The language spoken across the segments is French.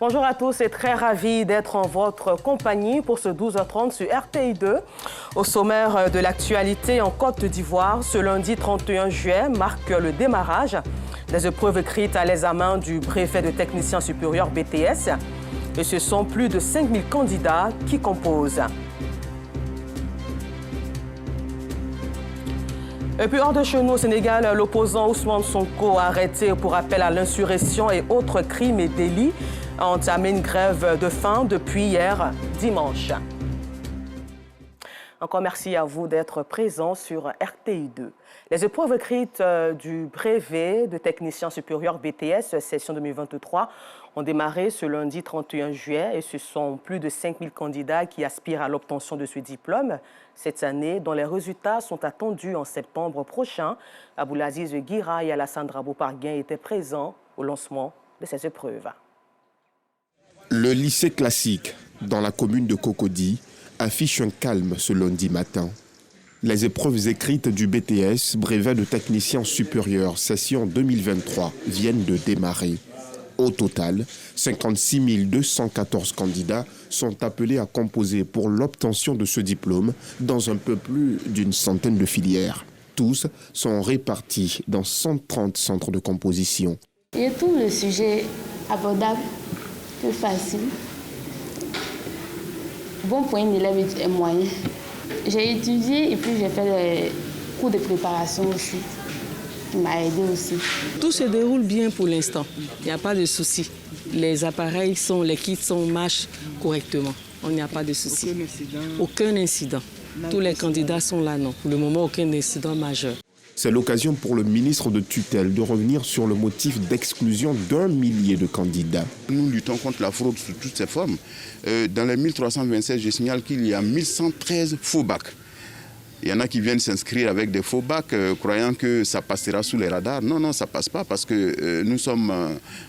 Bonjour à tous et très ravi d'être en votre compagnie pour ce 12h30 sur RTI2. Au sommaire de l'actualité en Côte d'Ivoire, ce lundi 31 juillet marque le démarrage des épreuves écrites à l'examen du brevet de technicien supérieur BTS. Et ce sont plus de 5000 candidats qui composent. Et puis hors de chez nous au Sénégal, l'opposant Ousmane Sonko, arrêté pour appel à l'insurrection et autres crimes et délits, a entamé une grève de faim depuis hier dimanche. Encore merci à vous d'être présents sur RTI2. Les épreuves écrites du brevet de technicien supérieur BTS session 2023 ont démarré ce lundi 31 juillet et ce sont plus de 5000 candidats qui aspirent à l'obtention de ce diplôme cette année, dont les résultats sont attendus en septembre prochain. Aboulaziz Guira et Alassane Drabo-Parguin étaient présents au lancement de ces épreuves. Le lycée classique dans la commune de Cocody affiche un calme ce lundi matin. Les épreuves écrites du BTS, brevet de technicien supérieur, session 2023, viennent de démarrer. Au total, 56 214 candidats sont appelés à composer pour l'obtention de ce diplôme dans un peu plus d'une centaine de filières. Tous sont répartis dans 130 centres de composition. Je trouve le sujet abordable, plus facile. Bon pour un élève et moyen. J'ai étudié et puis j'ai fait les cours de préparation aussi. Qui m'a aidé aussi. Tout se déroule bien pour l'instant. Il n'y a pas de souci. Les appareils les kits marchent correctement. Il n'y a pas de souci. Aucun incident. Tous les candidats sont là, non. Pour le moment, aucun incident majeur. C'est l'occasion pour le ministre de tutelle de revenir sur le motif d'exclusion d'1 millier de candidats. Nous luttons contre la fraude sous toutes ses formes. Dans les 1327, je signale qu'il y a 1113 faux bacs. Il y en a qui viennent s'inscrire avec des faux bacs, croyant que ça passera sous les radars. Non, non, ça ne passe pas parce que nous sommes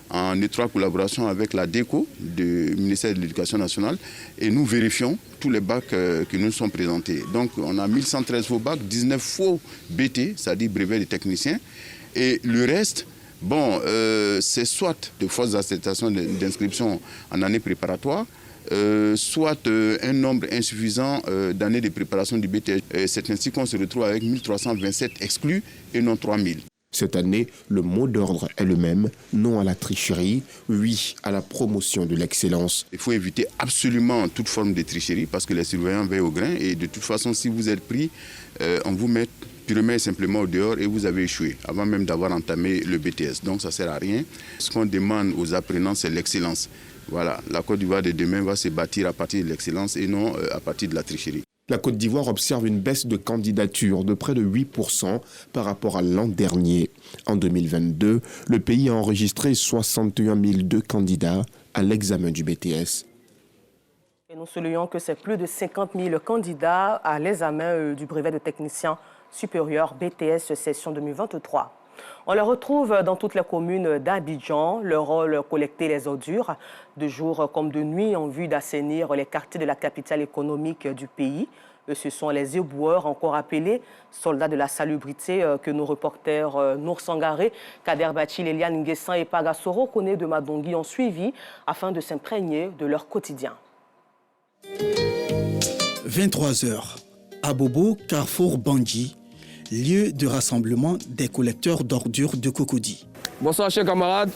en étroite collaboration avec la DECO, du ministère de l'Éducation nationale, et nous vérifions tous les bacs qui nous sont présentés. Donc, on a 1113 faux bacs, 19 faux BT, c'est-à-dire brevet de technicien, et le reste, bon, c'est soit de fausses attestations d'inscription en année préparatoire, soit un nombre insuffisant d'années de préparation du BTS. C'est ainsi qu'on se retrouve avec 1327 exclus et non 3000. Cette année, le mot d'ordre est le même, non à la tricherie, oui à la promotion de l'excellence. Il faut éviter absolument toute forme de tricherie parce que les surveillants veillent au grain et de toute façon, si vous êtes pris, on vous met purement et simplement au dehors et vous avez échoué avant même d'avoir entamé le BTS. Donc ça ne sert à rien. Ce qu'on demande aux apprenants, c'est l'excellence. Voilà, la Côte d'Ivoire de demain va se bâtir à partir de l'excellence et non à partir de la tricherie. La Côte d'Ivoire observe une baisse de candidatures de près de 8% par rapport à l'an dernier. En 2022, le pays a enregistré 61 002 candidats à l'examen du BTS. Et nous soulignons que c'est plus de 50 000 candidats à l'examen du brevet de technicien supérieur BTS session 2023. On les retrouve dans toutes les communes d'Abidjan. Leur rôle, collecter les ordures de jour comme de nuit en vue d'assainir les quartiers de la capitale économique du pays. Ce sont les éboueurs, encore appelés soldats de la salubrité, que nos reporters Nour Sangaré, Kader Bachil, Eliane Nguessan et Pagasoro, Koné de Madongui, ont suivi afin de s'imprégner de leur quotidien. 23h, Abobo, Carrefour Bandji, lieu de rassemblement des collecteurs d'ordures de Cocody. Bonsoir chers camarades,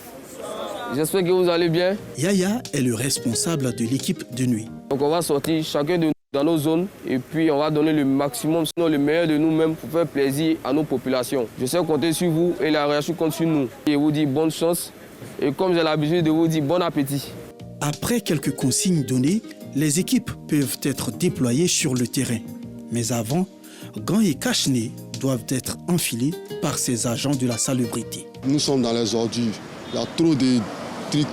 j'espère que vous allez bien. Yaya est le responsable de l'équipe de nuit. Donc on va sortir chacun de nous dans nos zones et puis on va donner le maximum, sinon le meilleur de nous-mêmes pour faire plaisir à nos populations. Je sais compter sur vous et la réaction compte sur nous. Et je vous dis bonne chance et comme j'ai l'habitude de vous dire bon appétit. Après quelques consignes données, les équipes peuvent être déployées sur le terrain. Mais avant, gants et cache-nez doivent être enfilés par ces agents de la salubrité. Nous sommes dans les ordures. Il y a trop de trucs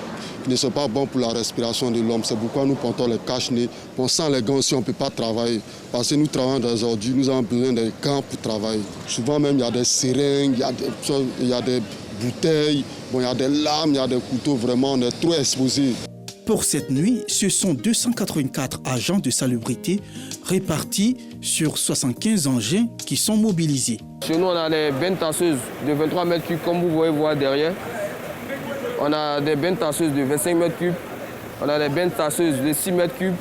qui ne sont pas bons pour la respiration de l'homme. C'est pourquoi nous portons les cache-nez. Sans les gants aussi, on ne peut pas travailler. Parce que nous travaillons dans les ordures, nous avons besoin des gants pour travailler. Souvent même, il y a des seringues, il y a des bouteilles, il y a des lames, il y a des couteaux. Vraiment, on est trop exposés. Pour cette nuit, ce sont 284 agents de salubrité répartis sur 75 engins qui sont mobilisés. Chez nous, on a des bennes tasseuses de 23 mètres cubes, comme vous pouvez voir derrière. On a des bennes tasseuses de 25 mètres cubes on a des bennes tasseuses de 6 mètres cubes,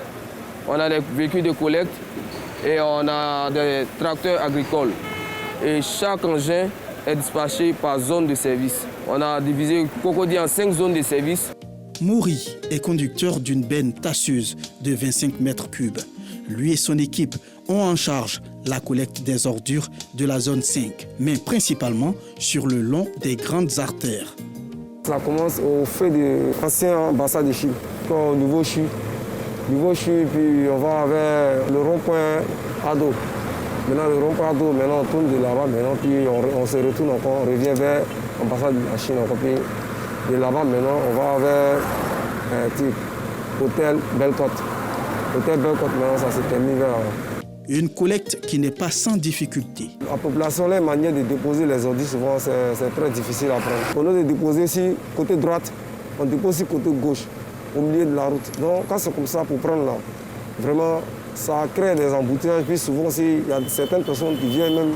on a des véhicules de collecte et on a des tracteurs agricoles. Et chaque engin est dispatché par zone de service. On a divisé Cocody en 5 zones de service. Mouri est conducteur d'une benne tasseuse de 25 mètres cubes. Lui et son équipe ont en charge la collecte des ordures de la zone 5, mais principalement sur le long des grandes artères. Ça commence au fait de l'ancien ambassade de Chine, au niveau CHU. Puis on va vers le rond-point Ado. Maintenant, le rond-point Ado, maintenant on tourne de là-bas, maintenant, puis on se retourne encore, on revient vers l'ambassade de la Chine encore. Puis de là-bas, maintenant, on va vers Hôtel Belle-Côte. Hôtel Belle-Côte, maintenant, ça se termine vers... Une collecte qui n'est pas sans difficulté. La population, la manière de déposer les ordures, souvent, c'est très difficile à prendre. Au lieu de déposer ici, côté droite, on dépose ici côté gauche, au milieu de la route. Donc, quand c'est comme ça, pour prendre là, vraiment, ça crée des embouteillages. Puis souvent, il y a certaines personnes qui viennent même,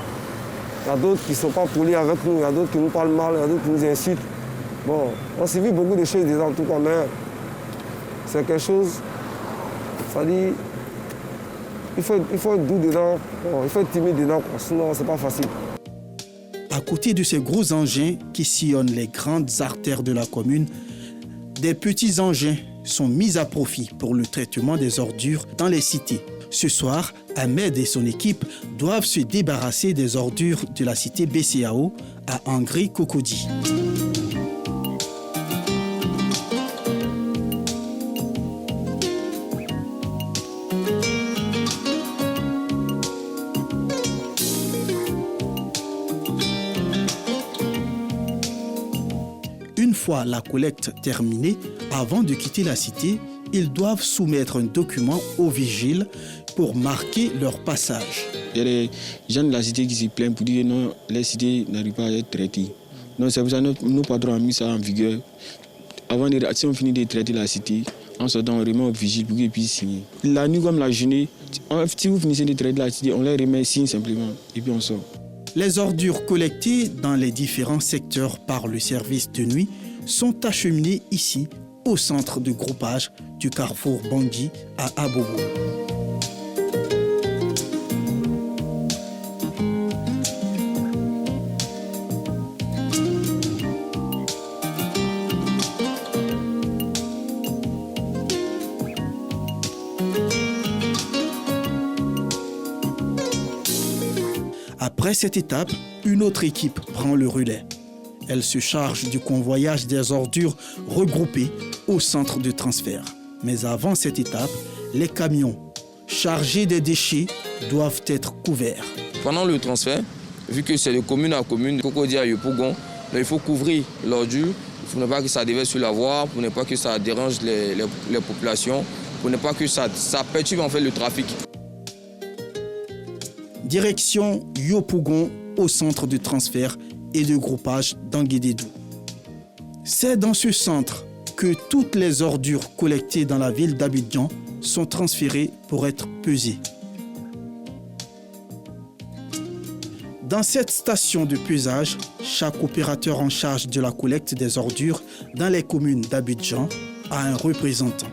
il y a d'autres qui ne sont pas polis avec nous, il y a d'autres qui nous parlent mal, il y a d'autres qui nous incitent. Bon, on s'est vu beaucoup de choses déjà, en tout cas, mais c'est quelque chose, ça dit... Il faut être doux dedans, il faut être timide dedans, sinon c'est pas facile. À côté de ces gros engins qui sillonnent les grandes artères de la commune, des petits engins sont mis à profit pour le traitement des ordures dans les cités. Ce soir, Ahmed et son équipe doivent se débarrasser des ordures de la cité BCAO à Angri-Cocody. Une fois la collecte terminée, avant de quitter la cité, ils doivent soumettre un document au vigile pour marquer leur passage. Il y a des gens de la cité qui se plaignent pour dire que non, les cités n'arrivent pas à être traitées. Donc c'est pour ça que nos patrons ont mis ça en vigueur. Avant si on finit de traiter la cité, en sortant, on remet au vigile pour qu'ils puissent signer. La nuit comme la journée, si vous finissez de traiter la cité, on les remet signe simplement et puis on sort. Les ordures collectées dans les différents secteurs par le service de nuit sont acheminées ici, au centre de groupage du carrefour Bangui à Abobo. Après cette étape, une autre équipe prend le relais. Elle se charge du convoyage des ordures regroupées au centre de transfert. Mais avant cette étape, les camions chargés des déchets doivent être couverts. Pendant le transfert, vu que c'est de commune à commune, Cocody à Yopougon, il faut couvrir l'ordure pour ne pas que ça déverse sur la voie, pour ne pas que ça dérange les populations, pour ne pas que ça perturbe en fait le trafic. Direction Yopougon au centre de transfert et de groupage d'Anguédédou. C'est dans ce centre que toutes les ordures collectées dans la ville d'Abidjan sont transférées pour être pesées. Dans cette station de pesage, chaque opérateur en charge de la collecte des ordures dans les communes d'Abidjan a un représentant.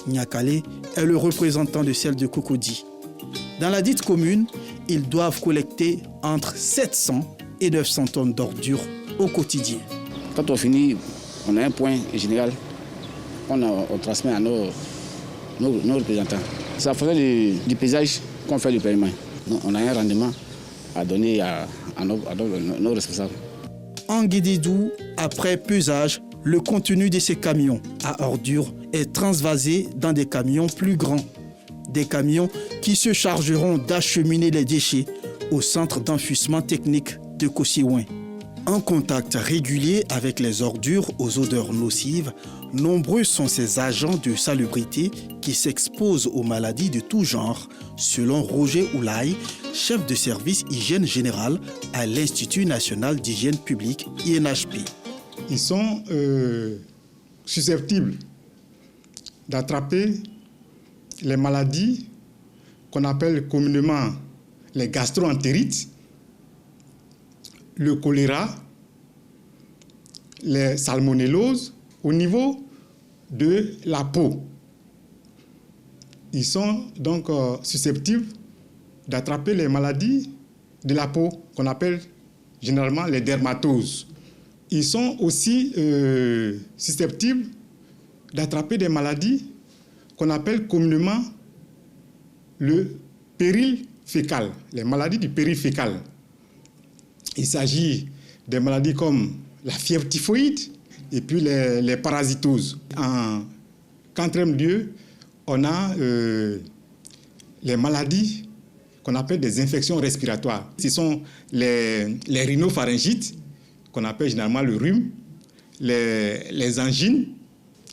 Niakale est le représentant de celle de Cocody. Dans la dite commune, ils doivent collecter entre 700 et 900 tonnes d'ordures au quotidien. Quand on finit, on a un point général on transmet à nos représentants. C'est la façon du paysage qu'on fait le paiement. On a un rendement à donner à nos responsables. En Guédédou, après pesage, le contenu de ces camions à ordures est transvasé dans des camions plus grands. Des camions qui se chargeront d'acheminer les déchets au centre d'enfouissement technique de Kossiouin. En contact régulier avec les ordures aux odeurs nocives, nombreux sont ces agents de salubrité qui s'exposent aux maladies de tout genre, selon Roger Oulaye, chef de service hygiène générale à l'Institut national d'hygiène publique, INHP. Ils sont susceptibles d'attraper les maladies qu'on appelle communément les gastro-entérites, le choléra, les salmonelloses au niveau de la peau. Ils sont donc susceptibles d'attraper les maladies de la peau qu'on appelle généralement les dermatoses. Ils sont aussi susceptibles d'attraper des maladies qu'on appelle communément le péril fécal, les maladies du péril fécal. Il s'agit des maladies comme la fièvre typhoïde et puis les parasitoses. En quatrième lieu, on a les maladies qu'on appelle des infections respiratoires. Ce sont les rhinopharyngites, qu'on appelle généralement le rhume, les angines,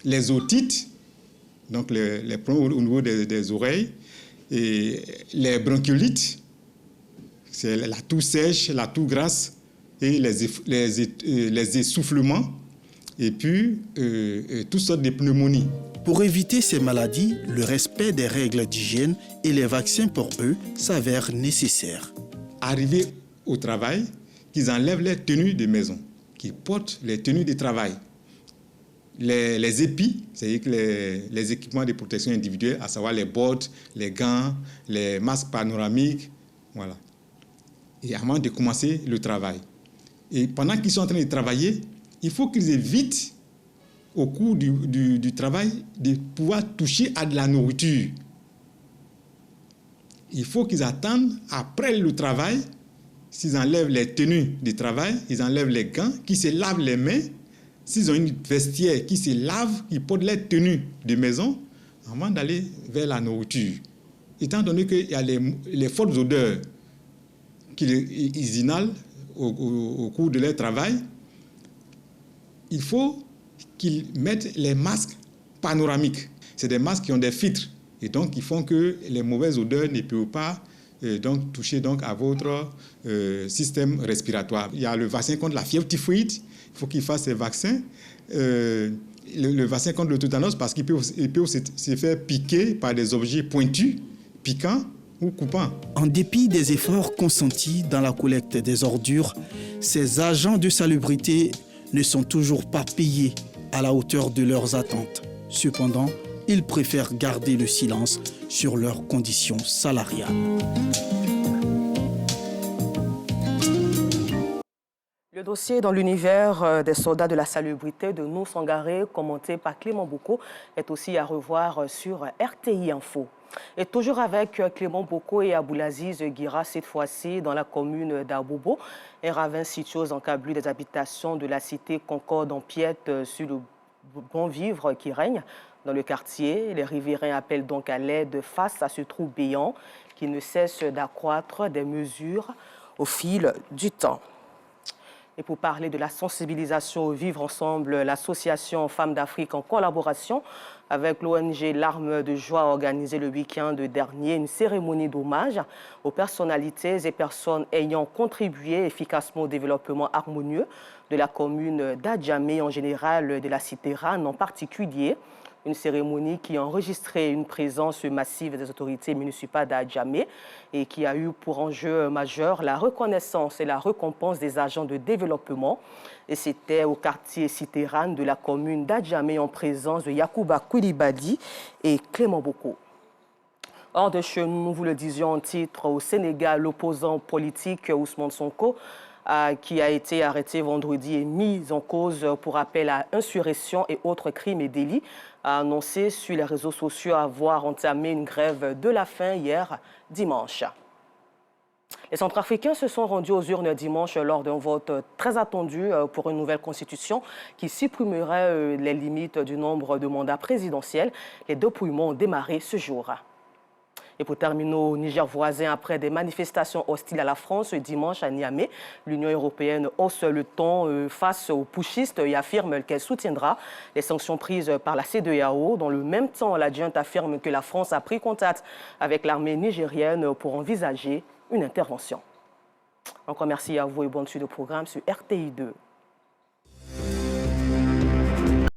les otites, donc les problèmes au niveau des oreilles, et les bronchiolites, c'est la toux sèche, la toux grasse, et les essoufflements, et puis toutes sortes de pneumonies. Pour éviter ces maladies, le respect des règles d'hygiène et les vaccins pour eux s'avèrent nécessaires. Arriver au travail, qu'ils enlèvent les tenues de maison, qu'ils portent les tenues de travail. Les épis, c'est-à-dire que les équipements de protection individuelle, à savoir les bottes, les gants, les masques panoramiques, voilà. Et avant de commencer le travail. Et pendant qu'ils sont en train de travailler, il faut qu'ils évitent, au cours du travail, de pouvoir toucher à de la nourriture. Il faut qu'ils attendent après le travail, s'ils enlèvent les tenues de travail, ils enlèvent les gants, qu'ils se lavent les mains. S'ils ont une vestiaire qui se lave, ils portent les tenues de maison avant d'aller vers la nourriture. Étant donné qu'il y a les fortes odeurs qu'ils inhalent au cours de leur travail, il faut qu'ils mettent les masques panoramiques. C'est des masques qui ont des filtres et donc ils font que les mauvaises odeurs ne peuvent pas donc toucher donc à votre système respiratoire. Il y a le vaccin contre la fièvre typhoïde. Il faut qu'ils fassent ces vaccins. Le vaccin contre le tétanos, parce qu'il peut se faire piquer par des objets pointus, piquants ou coupants. En dépit des efforts consentis dans la collecte des ordures, ces agents de salubrité ne sont toujours pas payés à la hauteur de leurs attentes. Cependant, ils préfèrent garder le silence sur leurs conditions salariales. Le dossier dans l'univers des soldats de la salubrité de Nou Sangaré, commenté par Clément Boko, est aussi à revoir sur RTI Info. Et toujours avec Clément Boko et Aboulaziz Guira, cette fois-ci dans la commune d'Abobo, un ravin situé aux encablures des habitations de la cité Concorde empiète sur le bon vivre qui règne dans le quartier. Les riverains appellent donc à l'aide face à ce trou béant qui ne cesse d'accroître des mesures au fil du temps. Et pour parler de la sensibilisation au vivre ensemble, l'association Femmes d'Afrique, en collaboration avec l'ONG L'Arme de Joie, a organisé le week-end dernier une cérémonie d'hommage aux personnalités et personnes ayant contribué efficacement au développement harmonieux de la commune d'Adjamé en général, de la cité Rane en particulier. Une cérémonie qui a enregistré une présence massive des autorités municipales d'Adjamé et qui a eu pour enjeu majeur la reconnaissance et la récompense des agents de développement. Et c'était au quartier Cité Rane de la commune d'Adjamé en présence de Yacouba Koulibaly et Clément Boko. Hors de chez nous, nous vous le disions en titre, au Sénégal, l'opposant politique Ousmane Sonko qui a été arrêté vendredi et mis en cause pour appel à insurrection et autres crimes et délits, a annoncé sur les réseaux sociaux avoir entamé une grève de la faim hier dimanche. Les Centrafricains se sont rendus aux urnes dimanche lors d'un vote très attendu pour une nouvelle constitution qui supprimerait les limites du nombre de mandats présidentiels. Les dépouillements ont démarré ce jour. Et pour terminer au Niger voisin, après des manifestations hostiles à la France dimanche à Niamey, l'Union européenne hausse le ton face aux putschistes et affirme qu'elle soutiendra les sanctions prises par la CEDEAO. Dans le même temps, la junte affirme que la France a pris contact avec l'armée nigérienne pour envisager une intervention. Encore merci à vous et bonne suite de programme sur RTI 2.